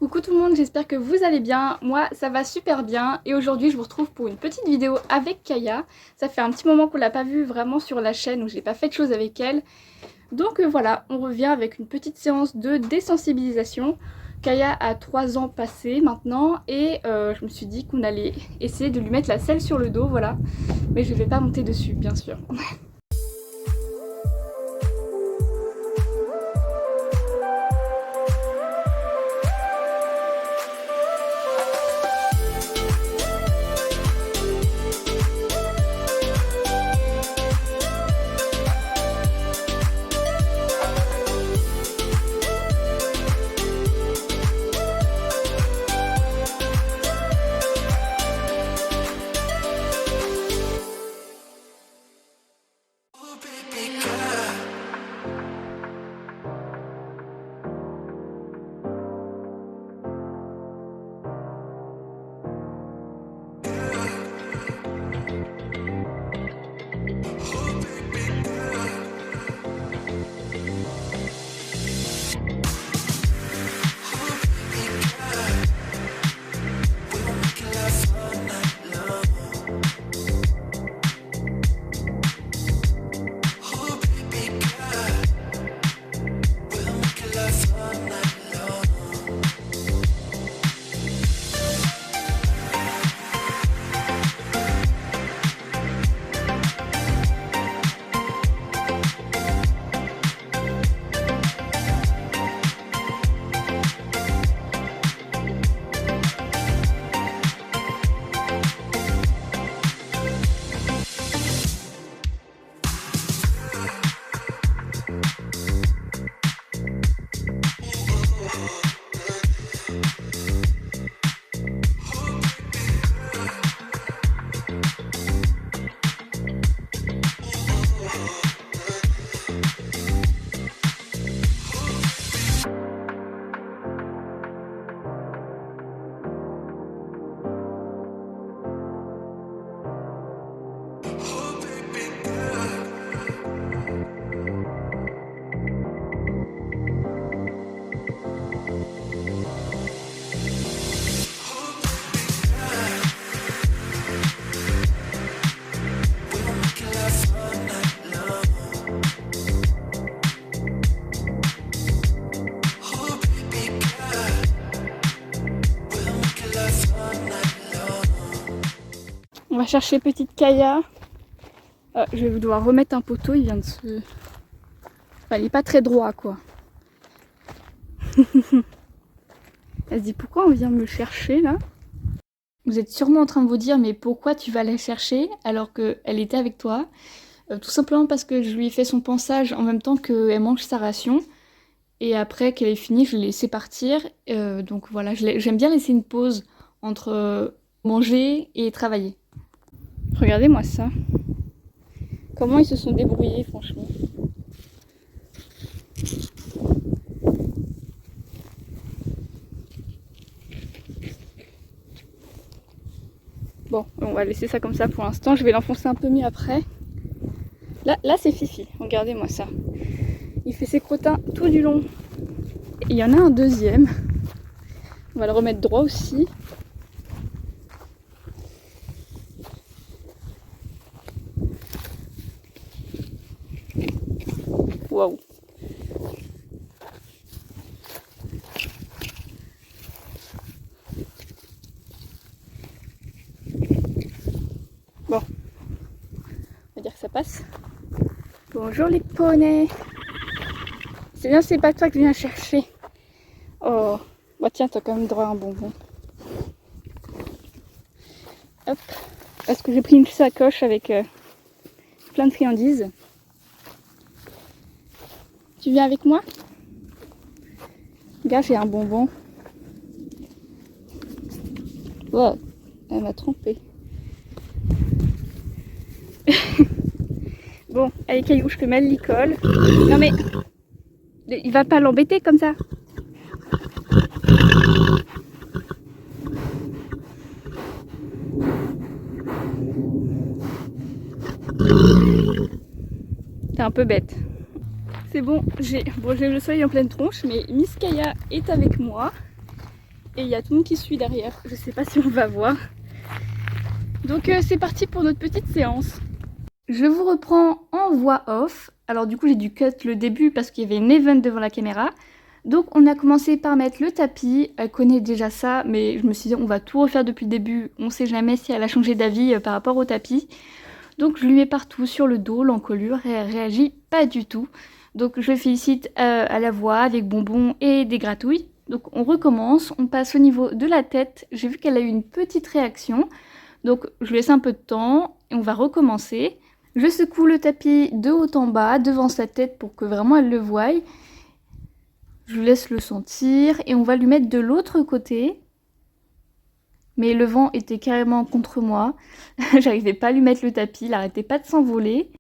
Coucou tout le monde, j'espère que vous allez bien. Moi, ça va super bien et aujourd'hui, je vous retrouve pour une petite vidéo avec Kaya. Ça fait un petit moment qu'on l'a pas vue vraiment sur la chaîne où j'ai pas fait de choses avec elle. Donc voilà, on revient avec une petite séance de désensibilisation. Kaya a 3 ans passés maintenant et je me suis dit qu'on allait essayer de lui mettre la selle sur le dos, voilà. Mais je vais pas monter dessus, bien sûr. On va chercher petite Kaya. Je vais devoir remettre un poteau, il vient de se... Enfin, il est pas très droit quoi. Elle se dit pourquoi on vient me chercher là? Vous êtes sûrement en train de vous dire mais pourquoi tu vas la chercher alors qu'elle était avec toi? Tout simplement parce que je lui ai fait son pansage en même temps qu'elle mange sa ration. Et après qu'elle ait fini, je l'ai laissée partir. Donc voilà, j'aime bien laisser une pause entre manger et travailler. Regardez-moi ça. Comment ils se sont débrouillés franchement. Bon, on va laisser ça comme ça pour l'instant. Je vais l'enfoncer un peu mieux après. Là c'est Fifi. Regardez-moi ça. Il fait ses crottins tout du long. Il y en a un deuxième. On va le remettre droit aussi. Waouh. Bon. On va dire que ça passe. Bonjour les poneys. C'est bien, c'est pas toi que je viens chercher. Oh. Bah tiens, t'as quand même droit à un bonbon. Hop. Parce que j'ai pris une sacoche avec plein de friandises. Tu viens avec moi? Regarde, j'ai un bonbon. Oh, elle m'a trompée. Bon, allez Caillou, je te mets le licol. Non mais, il va pas l'embêter comme ça. T'es un peu bête. C'est bon, j'ai le soleil en pleine tronche, mais Miss Kaya est avec moi. Et il y a tout le monde qui suit derrière. Je sais pas si on va voir. Donc c'est parti pour notre petite séance. Je vous reprends en voix off. Alors du coup j'ai dû cut le début parce qu'il y avait Neven devant la caméra. Donc on a commencé par mettre le tapis. Elle connaît déjà ça, mais je me suis dit on va tout refaire depuis le début. On sait jamais si elle a changé d'avis par rapport au tapis. Donc je lui mets partout sur le dos l'encolure et elle réagit pas du tout. Donc je félicite à la voix avec bonbons et des gratouilles. Donc on recommence, on passe au niveau de la tête. J'ai vu qu'elle a eu une petite réaction. Donc je lui laisse un peu de temps et on va recommencer. Je secoue le tapis de haut en bas devant sa tête pour que vraiment elle le voie. Je lui laisse le sentir et on va lui mettre de l'autre côté. Mais le vent était carrément contre moi. J'arrivais pas à lui mettre le tapis, il arrêtait pas de s'envoler.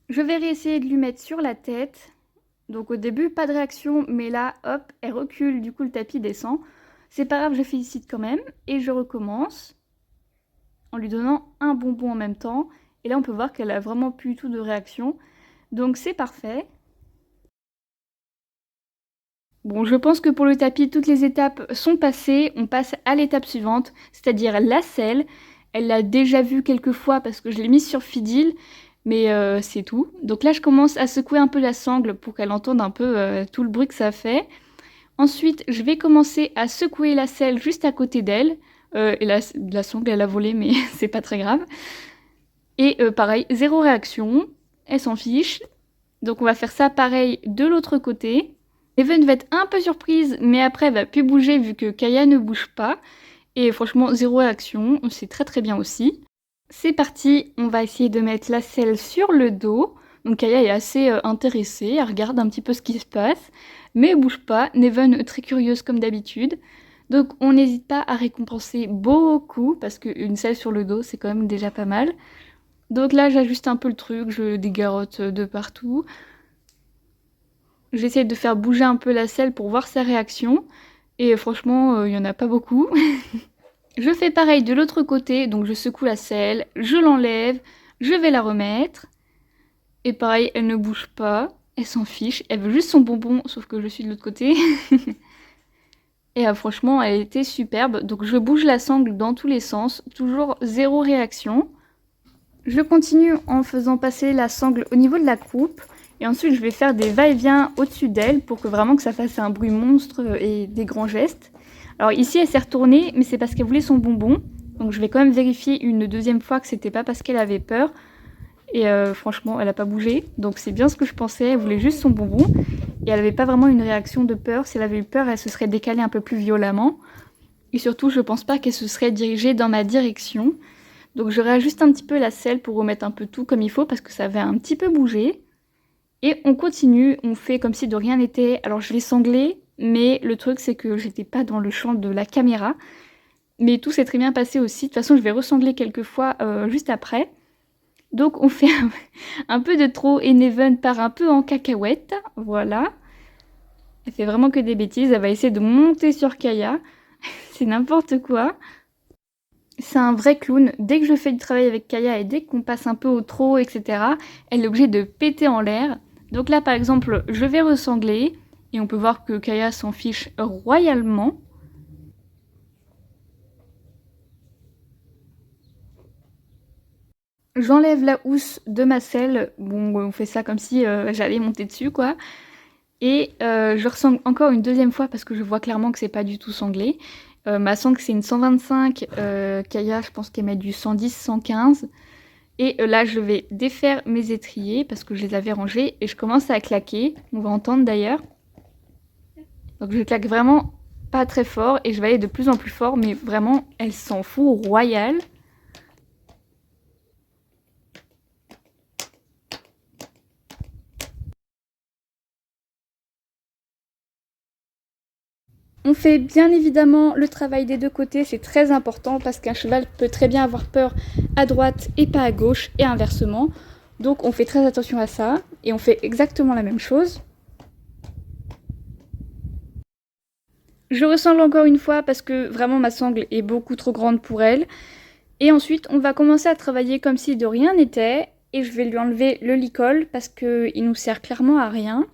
Je vais réessayer de lui mettre sur la tête. Donc au début, pas de réaction, mais là, hop, elle recule, du coup le tapis descend. C'est pas grave, je félicite quand même. Et je recommence en lui donnant un bonbon en même temps. Et là, on peut voir qu'elle a vraiment plus du tout de réaction. Donc c'est parfait. Bon, je pense que pour le tapis, toutes les étapes sont passées. On passe à l'étape suivante, c'est-à-dire la selle. Elle l'a déjà vue quelques fois parce que je l'ai mise sur Fidil, mais c'est tout. Donc là, je commence à secouer un peu la sangle pour qu'elle entende un peu tout le bruit que ça fait. Ensuite, je vais commencer à secouer la selle juste à côté d'elle. Et la sangle, elle a volé, mais c'est pas très grave. Et pareil, zéro réaction. Elle s'en fiche. Donc on va faire ça pareil de l'autre côté. Neven va être un peu surprise, mais après elle va plus bouger vu que Kaya ne bouge pas. Et franchement, zéro réaction, c'est très très bien aussi. C'est parti, on va essayer de mettre la selle sur le dos. Donc Kaya est assez intéressée, elle regarde un petit peu ce qui se passe, mais elle bouge pas. Neven très curieuse comme d'habitude. Donc on n'hésite pas à récompenser beaucoup, parce qu'une selle sur le dos, c'est quand même déjà pas mal. Donc là, j'ajuste un peu le truc, je dégarotte de partout. J'essaie de faire bouger un peu la selle pour voir sa réaction. Et franchement, il n'y en a pas beaucoup. Je fais pareil de l'autre côté, donc je secoue la selle, je l'enlève, je vais la remettre. Et pareil, elle ne bouge pas, elle s'en fiche, elle veut juste son bonbon, sauf que je suis de l'autre côté. Et franchement, elle était superbe. Donc je bouge la sangle dans tous les sens, toujours zéro réaction. Je continue en faisant passer la sangle au niveau de la croupe. Et ensuite, je vais faire des va-et-vient au-dessus d'elle pour que vraiment que ça fasse un bruit monstre et des grands gestes. Alors ici, elle s'est retournée, mais c'est parce qu'elle voulait son bonbon. Donc je vais quand même vérifier une deuxième fois que c'était pas parce qu'elle avait peur. Et franchement, elle a pas bougé. Donc c'est bien ce que je pensais, elle voulait juste son bonbon. Et elle avait pas vraiment une réaction de peur. Si elle avait eu peur, elle se serait décalée un peu plus violemment. Et surtout, je pense pas qu'elle se serait dirigée dans ma direction. Donc je réajuste un petit peu la selle pour remettre un peu tout comme il faut parce que ça avait un petit peu bougé. Et on continue, on fait comme si de rien n'était. Alors je l'ai sanglé, mais le truc c'est que j'étais pas dans le champ de la caméra. Mais tout s'est très bien passé aussi. De toute façon, je vais ressangler quelques fois juste après. Donc on fait un peu de trop et Neven part un peu en cacahuète. Voilà. Elle fait vraiment que des bêtises. Elle va essayer de monter sur Kaya. C'est n'importe quoi. C'est un vrai clown. Dès que je fais du travail avec Kaya et dès qu'on passe un peu au trot, etc., elle est obligée de péter en l'air. Donc là, par exemple, je vais ressangler. Et on peut voir que Kaya s'en fiche royalement. J'enlève la housse de ma selle. Bon, on fait ça comme si j'allais monter dessus, quoi. Et je ressangle encore une deuxième fois parce que je vois clairement que c'est pas du tout sanglé. Ma sangle, c'est une 125. Kaya, je pense qu'elle met du 110, 115. Et là, je vais défaire mes étriers parce que je les avais rangés. Et je commence à claquer. On va entendre d'ailleurs. Donc je claque vraiment pas très fort. Et je vais aller de plus en plus fort. Mais vraiment, elle s'en fout royal. On fait bien évidemment le travail des deux côtés, c'est très important parce qu'un cheval peut très bien avoir peur à droite et pas à gauche et inversement. Donc on fait très attention à ça et on fait exactement la même chose. Je ressemble encore une fois parce que vraiment ma sangle est beaucoup trop grande pour elle. Et ensuite on va commencer à travailler comme si de rien n'était et je vais lui enlever le licol parce qu'il nous sert clairement à rien.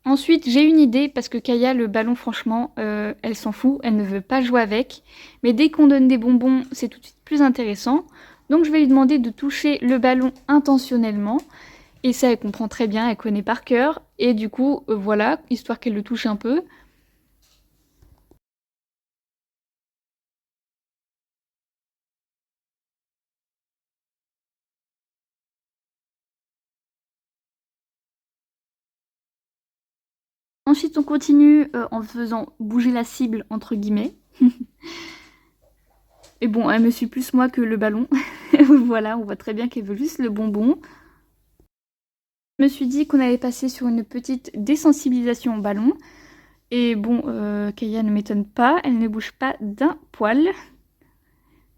Ensuite, j'ai une idée parce que Kaya, le ballon, franchement, elle s'en fout, elle ne veut pas jouer avec. Mais dès qu'on donne des bonbons, c'est tout de suite plus intéressant. Donc je vais lui demander de toucher le ballon intentionnellement. Et ça, elle comprend très bien, elle connaît par cœur. Et du coup, voilà, histoire qu'elle le touche un peu. Ensuite, on continue en faisant bouger la cible, entre guillemets. Et bon, elle me suit plus moi que le ballon. Voilà, on voit très bien qu'elle veut juste le bonbon. Je me suis dit qu'on allait passer sur une petite désensibilisation au ballon. Et bon, Kaya ne m'étonne pas, elle ne bouge pas d'un poil.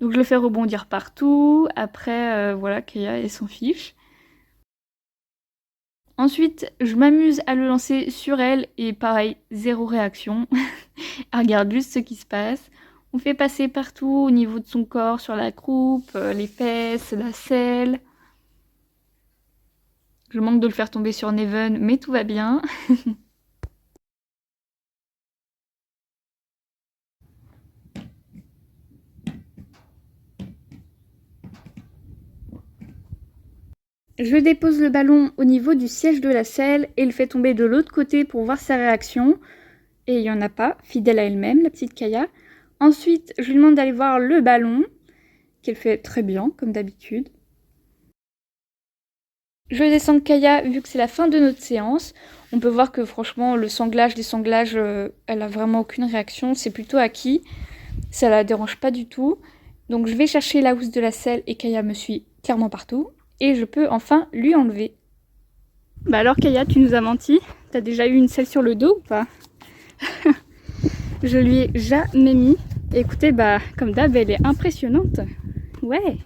Donc je le fais rebondir partout. Après, voilà, Kaya, elle s'en fiche. Ensuite, je m'amuse à le lancer sur elle et pareil, zéro réaction. Elle regarde juste ce qui se passe. On fait passer partout au niveau de son corps, sur la croupe, les fesses, la selle. Je manque de le faire tomber sur Neven, mais tout va bien. Je dépose le ballon au niveau du siège de la selle et le fais tomber de l'autre côté pour voir sa réaction. Et il n'y en a pas, fidèle à elle-même, la petite Kaya. Ensuite, je lui demande d'aller voir le ballon, qu'elle fait très bien, comme d'habitude. Je descends de Kaya, vu que c'est la fin de notre séance. On peut voir que franchement, le sanglage, les sanglages, elle a vraiment aucune réaction. C'est plutôt acquis. Ça la dérange pas du tout. Donc je vais chercher la housse de la selle et Kaya me suit clairement partout. Et je peux enfin lui enlever. Bah alors Kaya, tu nous as menti. T'as déjà eu une selle sur le dos ou pas? Je lui ai jamais mis. Écoutez, bah comme d'hab, elle est impressionnante. Ouais.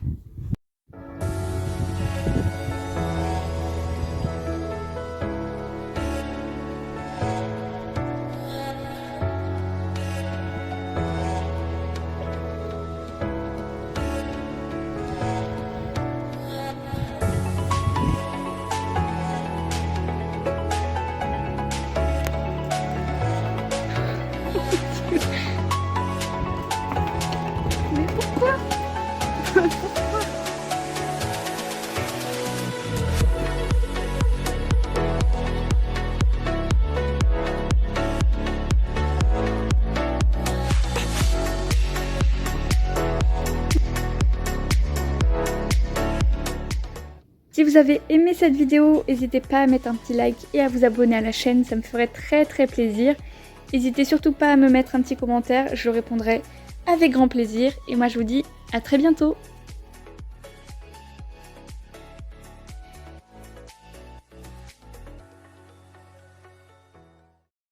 Mais pourquoi? Si vous avez aimé cette vidéo, n'hésitez pas à mettre un petit like et à vous abonner à la chaîne, ça me ferait très plaisir. N'hésitez surtout pas à me mettre un petit commentaire, je répondrai avec grand plaisir. Et moi je vous dis à très bientôt.